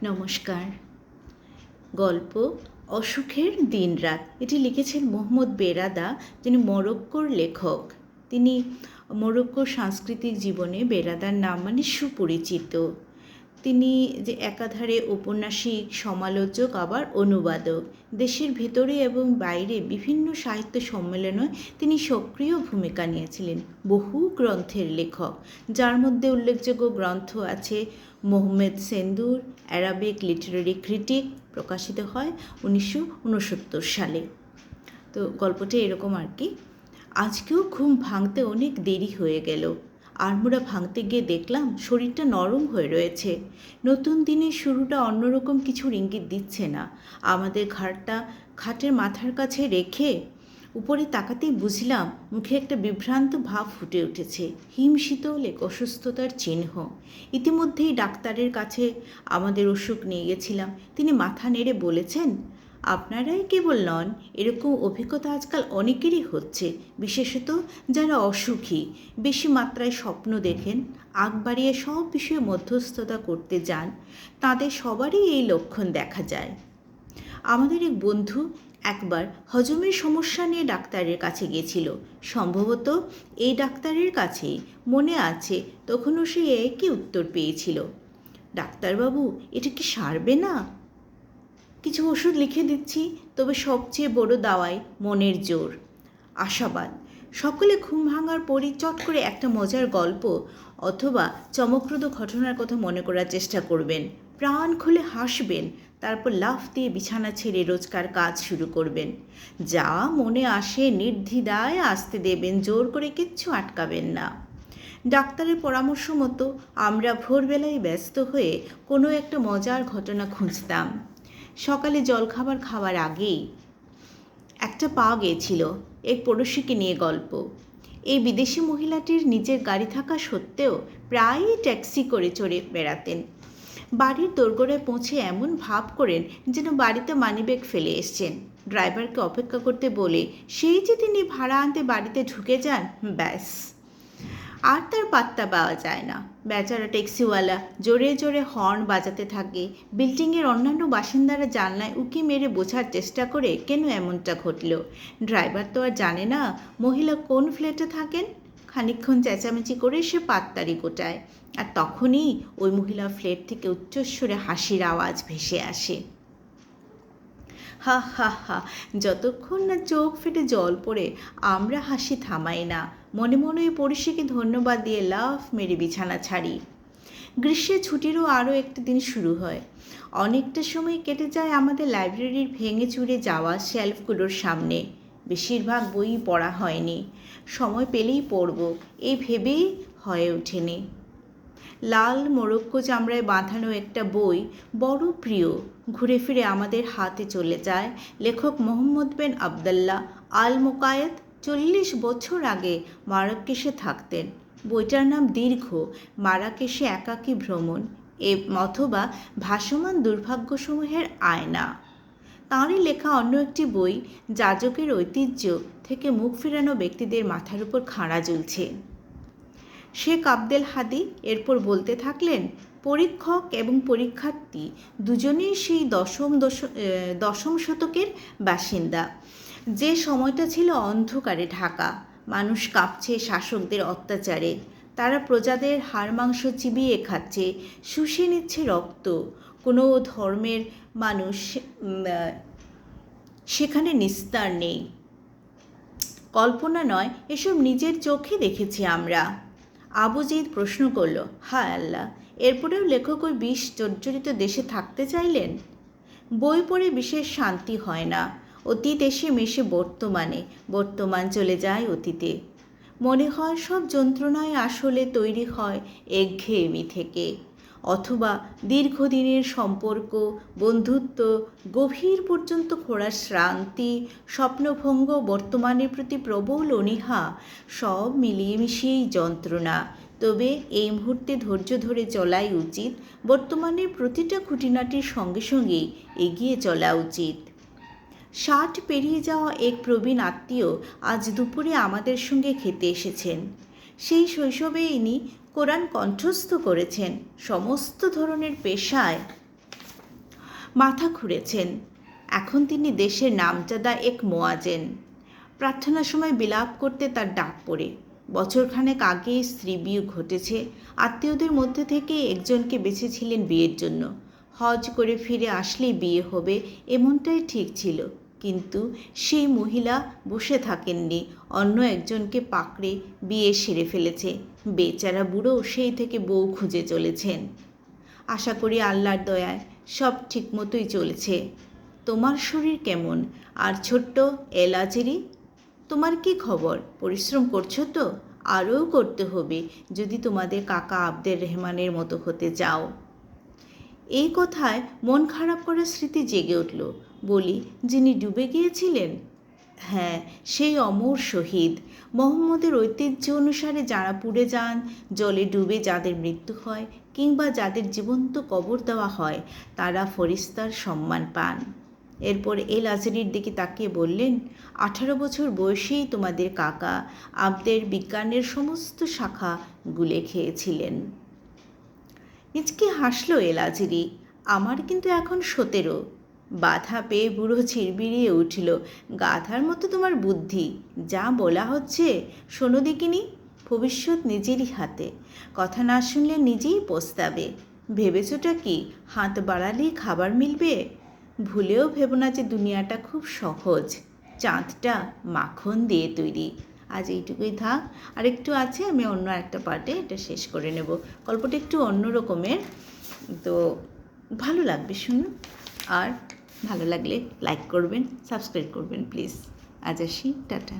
নমস্কার। গল্প অসুখের দিনরাত, এটি লিখেছেন মোহাম্মদ বেরাদা, যিনি মরক্কোর লেখক। তিনি মরক্কোর সাংস্কৃতিক জীবনে বেরাদার নাম মানে সুপরিচিত। তিনি যে একাধারে ঔপন্যাসিক, সমালোচক, আবার অনুবাদক। দেশের ভেতরে এবং বাইরে বিভিন্ন সাহিত্য সম্মেলনে তিনি সক্রিয় ভূমিকা নিয়েছিলেন। বহু গ্রন্থের লেখক, যার মধ্যে উল্লেখযোগ্য গ্রন্থ আছে Mohammad Sindoor, Arabic Literary critic, প্রকাশিত হয় 1969 সালে। তো গল্পটা এরকম আর কি। আজকেও ঘুম ভাঙতে অনেক দেরি হয়ে গেল। আড়মোড়া ভাঙতে গিয়ে দেখলাম শরীরটা নরম হয়ে রয়েছে। নতুন দিনের শুরুটা অন্যরকম কিছুর ইঙ্গিত দিচ্ছে না। আমাদের ঘাড়টা খাটের মাথার কাছে রেখে উপরে তাকাতেই বুঝলাম মুখে একটা বিভ্রান্ত ভাব ফুটে উঠেছে, হিমশীতল এক অসুস্থতার চিহ্ন। ইতিমধ্যেই ডাক্তারের কাছে আমাদের অসুখ নিয়ে গেছিলাম। তিনি মাথা নেড়ে বলেছেন, আপনারাই কেবল নন, এরকম অভিজ্ঞতা আজকাল অনেকেরই হচ্ছে, বিশেষত যারা অসুখী, বেশি মাত্রায় স্বপ্ন দেখেন, আগ বাড়িয়ে সব বিষয়ে মধ্যস্থতা করতে যান, তাদের সবারই এই লক্ষণ দেখা যায়। আমাদের এক বন্ধু একবার হজমের সমস্যা নিয়ে ডাক্তারের কাছে গিয়েছিল। সম্ভবত এই ডাক্তারের কাছেই, মনে আছে তখনও সে একই উত্তর পেয়েছিল, ডাক্তারবাবু এটা কি সারবে না? কিছু ওষুধ লিখে দিচ্ছি, তবে সবচেয়ে বড় দাওয়াই মনের জোর, আশাবাদ। সকলে ঘুম ভাঙার পরই চট করে একটা মজার গল্প অথবা চমকপ্রদ ঘটনার কথা মনে করার চেষ্টা করবেন, প্রাণ খুলে হাসবেন, তারপর লাফ দিয়ে বিছানা ছেড়ে রোজকার কাজ শুরু করবেন। যা মনে আসে নির্দ্বিধায় আসতে দেবেন, জোর করে কিচ্ছু আটকাবেন না। ডাক্তারের পরামর্শ মতো আমরা ভোরবেলায় ব্যস্ত হয়ে কোনো একটা মজার ঘটনা খুঁজতাম। সকালে জলখাবার খাওয়ার আগেই একটা পাওয়া গিয়েছিল এক পড়শিকে নিয়ে গল্প। এই বিদেশি মহিলাটির নিজের গাড়ি থাকা সত্ত্বেও প্রায়ই ট্যাক্সি করে চড়ে বেড়াতেন। বাড়ির দোরগোড়ায় পৌঁছে এমন ভাব করেন যেন বাড়িতে মানিব্যাগ ফেলে এসছেন। ড্রাইভারকে অপেক্ষা করতে বলে সেই যে তিনি ভাড়া আনতে বাড়িতে ঢুকে যান, ব্যাস, আর তার পাত্তা পাওয়া যায় না। বেচারা ট্যাক্সিওয়ালা জোরে জোরে হর্ন বাজাতে থাকে। বিল্ডিংয়ের অন্যান্য বাসিন্দারা জানলায় উকি মেরে বোঝার চেষ্টা করে কেন এমনটা ঘটল। ড্রাইভার তো আর জানে না মহিলা কোন ফ্ল্যাটে থাকেন। খানিকক্ষণ চেঁচামেচি করে সে পাত্তারি গোটায়, আর তখনই ওই মহিলা ফ্ল্যাট থেকে উচ্চস্বরে হাসির আওয়াজ ভেসে আসে। হা হা হা, যতক্ষণ না চোখ ফেটে জল পড়ে আমরা হাসি থামাই না। মনে মনে ওই পড়শিকে ধন্যবাদ দিয়ে লাফ মেরে বিছানা ছাড়ি। গ্রীষ্মের ছুটিরও আরও একটা দিন শুরু হয়। অনেকটা সময় কেটে যায় আমাদের লাইব্রেরির ভেঙে চুরে যাওয়া শেলফগুলোর সামনে। বেশিরভাগ বই পড়া হয়নি, সময় পেলেই পড়ব এই ভেবেই হয়ে ওঠেনি। লাল মোরক্কো চামড়ায় বাঁধানো একটা বই বড় প্রিয়, ঘুরে ফিরে আমাদের হাতে চলে যায়। লেখক মোহাম্মদ বিন আবদুল্লাহ আল মুকায়েত 40 বছর আগে মারাকেশে থাকতেন। বইটার নাম দীর্ঘ মারাকেশে একাকী ভ্রমণ অথবা ভাসমান দুর্ভাগ্যসমূহের আয়না। তাঁরই লেখা অন্য একটি বই যাজকের ঐতিহ্য থেকে মুখ ফেরানো ব্যক্তিদের মাথার উপর খাড়া ঝুলছে। শেখ আবদেল হাদি এরপর বলতে থাকলেন, পরীক্ষক এবং পরীক্ষার্থী দুজনেই সেই দশম শতকের বাসিন্দা, যে সময়টা ছিল অন্ধকারে ঢাকা। মানুষ কাঁপছে শাসকদের অত্যাচারে, তারা প্রজাদের হাড় মাংস চিবিয়ে খাচ্ছে, শুষে নিচ্ছে রক্ত। কোনো ধর্মের মানুষ সেখানে নিস্তার নেই। কল্পনা নয়, এসব নিজের চোখে দেখেছি আমরা। আবুজিদ প্রশ্ন করল, হায় আল্লাহ, এরপরেও লেখক ওই বিষ জর্জরিত দেশে থাকতে চাইলেন? বই পড়ে বিশেষ শান্তি হয় না। অতীত এসে মেশে বর্তমান চলে যায় অতীতে। মনে হয় সব যন্ত্রণায় আসলে তৈরি হয় একঘেয়েমি থেকে, অথবা দীর্ঘদিনের সম্পর্ক, বন্ধুত্ব, গভীর পর্যন্ত খোঁড়ার শ্রান্তি, স্বপ্নভঙ্গ, বর্তমানের প্রতি প্রবল অনীহা, সব মিলিয়ে মিশিয়েই যন্ত্রণা। তবে এই মুহূর্তে ধৈর্য ধরে চলাই উচিত, বর্তমানের প্রতিটা খুঁটিনাটির সঙ্গে সঙ্গেই এগিয়ে চলা উচিত। 60 পেরিয়ে যাওয়া এক প্রবীণ আত্মীয় আজ দুপুরে আমাদের সঙ্গে খেতে এসেছেন। সেই শৈশবে ইনি কোরআন কণ্ঠস্থ করেছেন। সমস্ত ধরনের পেশায় মাথা খুঁড়েছেন। এখন তিনি দেশের নামজাদা এক মোয়াজেন। প্রার্থনার সময় বিলাপ করতে তার ডাক পড়ে। বছরখানেক আগে স্ত্রী বিয়োগ ঘটেছে। আত্মীয়দের মধ্যে থেকে একজনকে বেছেছিলেন বিয়ের জন্য। হজ করে ফিরে আসলেই বিয়ে হবে এমনটাই ঠিক ছিল, কিন্তু সেই মহিলা বসে থাকেননি, অন্য একজনকে পাকড়ে বিয়ে সেরে ফেলেছে। বেচারা বুড়ো সেই থেকে বউ খুঁজে চলেছেন। আশা করি আল্লাহর দয়ায় সব ঠিকমতোই চলছে। তোমার শরীর কেমন? আর ছোট্ট এলাচেরি, তোমার কি খবর? পরিশ্রম করছো তো? আরও করতে হবে যদি তোমাদের কাকা আব্দের রহমানের মতো হতে চাও। এই কথায় মন খারাপ করার স্মৃতি জেগে উঠল। বলি, যিনি ডুবে গিয়েছিলেন? হ্যাঁ, সেই অমর শহীদ। মোহাম্মদের ঐতিহ্য অনুসারে যারা পুড়ে যান, জলে ডুবে যাদের মৃত্যু হয় কিংবা যাদের জীবন্ত কবর দেওয়া হয়, তারা ফেরেশতার সম্মান পান। এরপর এল আজরির দিকে তাকিয়ে বললেন, 18 বছর বয়সেই তোমাদের কাকা আব্দের বিজ্ঞানের সমস্ত শাখা গুলে খেয়েছিলেন। নিজকে হাসলো এল আজরি। আমার কিন্তু এখন 17। বাধা পেয়ে বুড়ো চিরবিড়িয়ে উঠল। গাধার মতো তোমার বুদ্ধি। যা বলা হচ্ছে শোনো দেখিনি। ভবিষ্যৎ নিজেরই হাতে। কথা না শুনলে নিজেই পস্তাবে। ভেবেছোটা কি হাত বাড়ালেই খাবার মিলবে? ভুলেও ভেবো না যে দুনিয়াটা খুব সহজ। চাঁদটা মাখন দিয়ে তৈরি। আজ এইটুকুই থাক। আর একটু আছে, আমি অন্য একটা পার্টে এটা শেষ করে নেব। গল্পটা একটু অন্য রকমের, তো ভালো লাগবে শুনুন। আর ভালো লাগলে লাইক করবেন, সাবস্ক্রাইব করবেন প্লিজ। আজ আসি, টাটা।